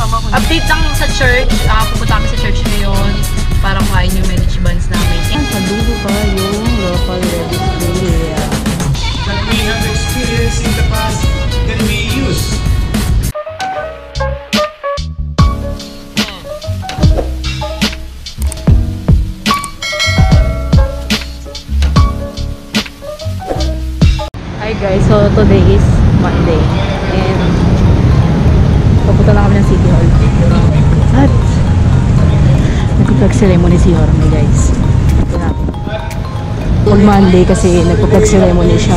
Update lang sa church. Pupunta kami sa church ngayon para kuhain yung marriage bands namin. Sa dulo pa yung local registry. That we have experienced in the past can be used. Hi guys, so today is Monday and papunta na kami ng City Hall at nagpa-flag ceremony si Jorge guys. On Monday kasi nagpa-flag ceremony siya.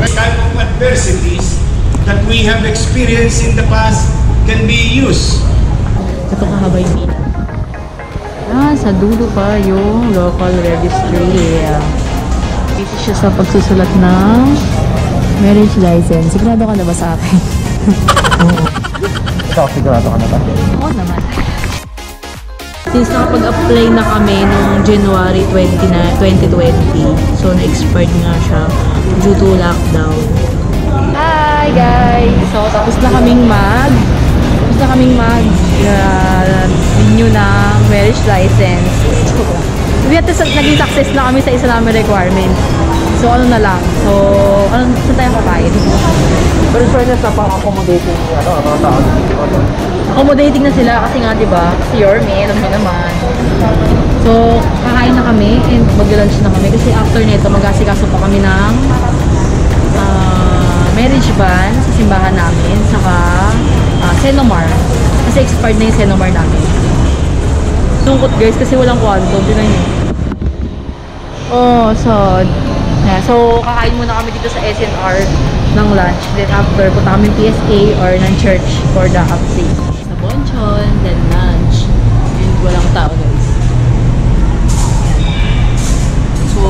Type of adversities that we have experienced in the past can be used. Ito kahaba yung pila. Sa dulo pa yung local registry. Busy siya sa pagsusulat ng marriage license. Sigurado ka na ba sa akin? Oo. Ikaw, sigurado ka na ba? Oo naman. Since nakapag-apply na kami noong January 2020, so na-expired nga siya due to lockdown. Hi guys! So tapos na kaming renew ng marriage license. Naging success na kami sa isa namin requirement. So ano na lang. So saan tayo kakain? Pero sure na sa pang-accommodating mga tao. Accommodating na sila kasi nga diba, si Yorme, alam mo naman. So kakain na kami and mag-lunch na kami kasi after nito mag-asikaso pa kami ng marriage ban sa simbahan namin saka Senomar kasi expired na yung Senomar namin. Lungkot guys kasi walang kwanto, tinan nyo. So kakain muna kami dito sa SNR ng lunch, then after punta kami PSA or ng church for the update sa Bonchon, then lunch and walang tao guys. So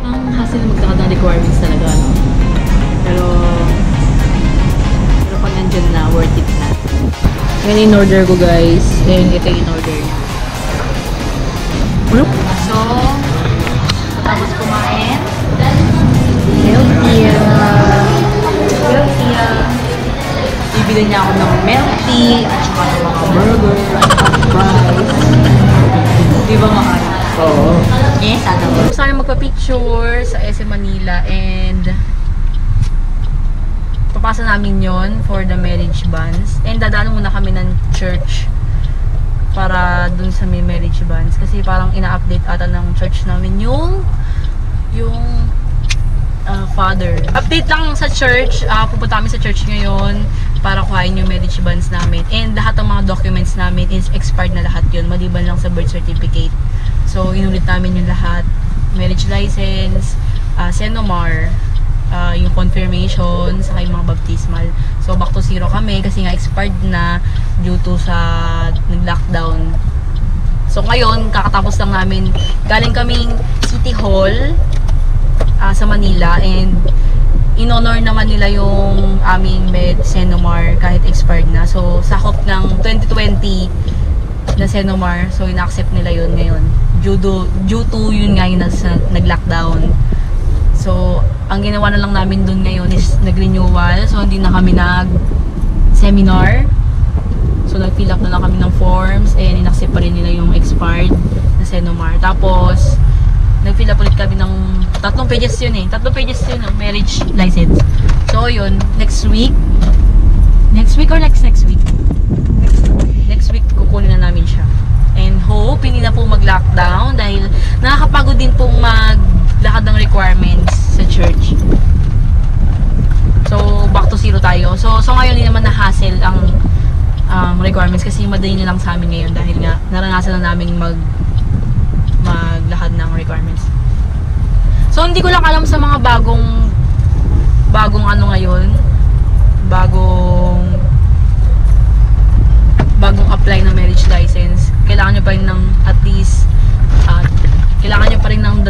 ang hassle magkakad ng requirements talaga, no? Pero pag nandyan na, worth it na. Yan in-order ko guys, and ito yung in-order niya. So tapos kumain, healthy, bibili niya ako ng milk tea at saka ng mga burger at fries. Di ba mahal? Oo. Yes, ano? Sana magpa-picture sa SM Manila and papasa namin yon for the marriage bands. And dadaan muna kami ng church para dun sa may marriage bands. Kasi parang ina-update ata ng church namin yung father. Update lang sa church. Pupunta kami sa church ngayon para kuhain yung marriage bands namin. And lahat ng mga documents namin is expired na lahat yun. Maliban lang sa birth certificate. So, inulit namin yung lahat. Marriage license, Senomar, yung confirmation, saka yung mga baptismal. So, back to zero kami kasi nga expired na due to sa nag-lockdown. So, ngayon, kakatapos lang namin. Galing kaming City Hall sa Manila and in-honor naman nila yung aming Senomar kahit expired na. So, sakop ng 2020 na Senomar. So, ina-accept nila yun ngayon. Due to yun nga yung nag-lockdown. So, ang ginawa na lang namin dun ngayon is nag-renewal. So, hindi na kami nag-seminar. So, nag-fill up na lang kami ng forms and in-accept pa rin nila yung expired na Senomar. Tapos, nag-fill up ulit kami ng 3 pages yun eh. 3 pages yun ng marriage license. So, yun. Next week or next week? Next week, kukunin na namin siya. And hope, hindi na po mag-lockdown dahil nakakapagod din pong maglakad ng requirements sa church. So, back to zero tayo. So ngayon, hindi naman na-hassle ang requirements kasi madali na lang sa amin ngayon dahil nga naranasan na namin maglakad ng requirements. So, hindi ko lang alam sa mga bagong ano ngayon, bagong apply ng marriage license. Kailangan nyo pa rin ng at least kailangan nyo pa rin ng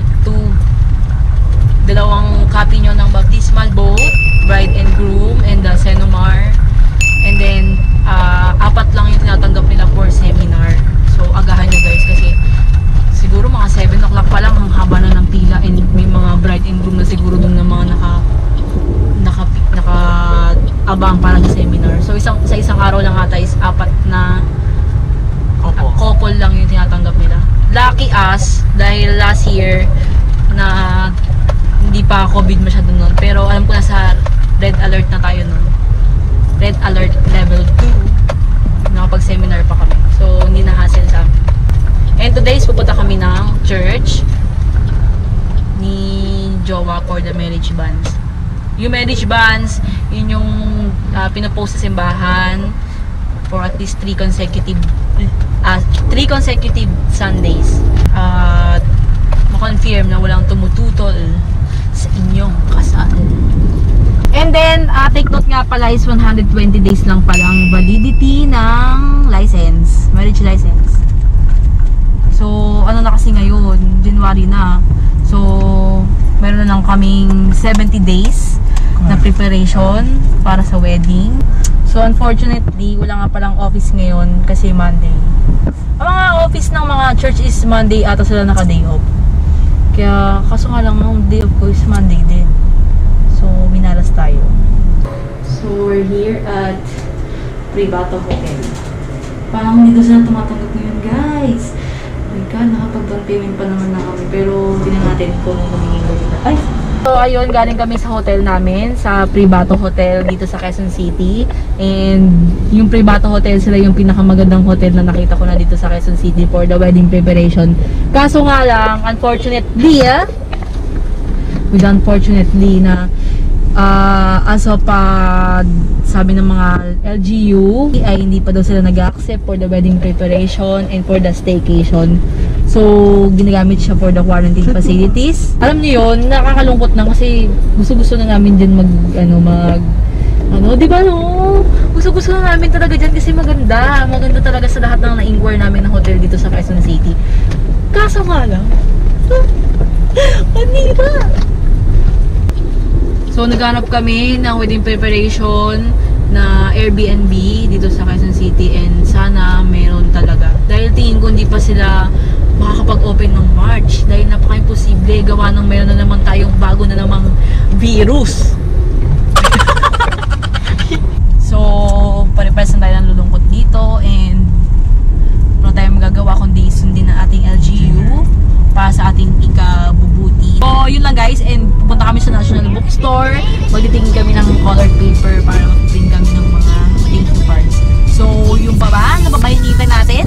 dalawang copy nyo ng baptismal both bride and groom and the Senomar, and then 4 lang yung tinatanggap nila for seminar. So agahan nyo guys kasi siguro mga 7 o'clock pa lang ang haba na ng pila and may mga bride and groom na siguro dun na mga naka nakabang para sa seminar. So sa isang araw lang ata is 4 na couple lang yung tinatanggap nila. Lucky us, dahil last year na hindi pa COVID masyado nun. Pero alam ko na sa red alert na tayo nun. Red alert level 2. Nakapag-seminar pa kami. So hindi na hassle sa amin. And today pupunta kami ng church ni Jowa for the marriage banns. Yung marriage banns, yun yung pinapost sa simbahan for at least 3 consecutive Sundays. Ma-confirm na walang tumututol sa inyong kasal. And then, take note nga pala is 120 days lang palang validity ng license, marriage license. So, ano na kasi ngayon, January na. So, meron na lang kaming 70 days na preparation para sa wedding. So, unfortunately, wala nga palang office ngayon kasi Monday. Ang mga office ng mga church is Monday ata sila naka-day off. Kaya, kaso nga lang, ang day off ko is Monday din. So, minalas tayo. So, we're here at Privato Hotel. Parang dito sila tumatanggap ngayon, guys. Oh my God, nakapag-down payment pa naman na kami. Pero, tingnan natin kung magiging dito. Ay! So, ayun, galing kami sa hotel namin, sa Privato Hotel dito sa Quezon City. And yung Privato Hotel, sila yung pinakamagandang hotel na nakita ko na dito sa Quezon City for the wedding preparation. Kaso nga lang, unfortunately, na as of sabi ng mga LGU ay hindi pa daw sila nag-accept for the wedding preparation and for the staycation. So, ginagamit siya for the quarantine facilities. Alam niyo yun, nakakalungkot na kasi gusto-gusto na namin dyan di ba no? Gusto-gusto na namin talaga dyan kasi maganda talaga sa lahat ng na-inquire namin ng hotel dito sa Quezon City. Kaso nga lang, hindi ba? So, naghanap kami ng wedding preparation na Airbnb dito sa Quezon City and sana meron talaga. Dahil tingin ko hindi pa sila makakapag-open ng March dahil napaka-imposible gawa ng meron na naman tayong bago na namang virus. So, pare-pares na tayo ng lulungkot dito and wala tayong magagawa kundi sundin ang ating LGU para sa ating ikabubuti. So, yun lang guys, and pupunta kami sa National Bookstore. Magtitingin kami ng colored paper para mag-print kami ng mga thank you cards. So, yung pa ba? Nababayinitan natin?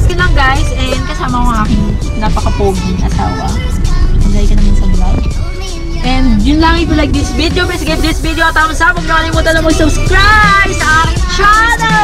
Yun lang guys, and kasama ko ang aking napaka-poging asawa. Enjoy ka namin sa vlog. And yun lang, if you like this video, please give this video a thumbs up. Huwag nakalimutan na mag-subscribe sa aking channel!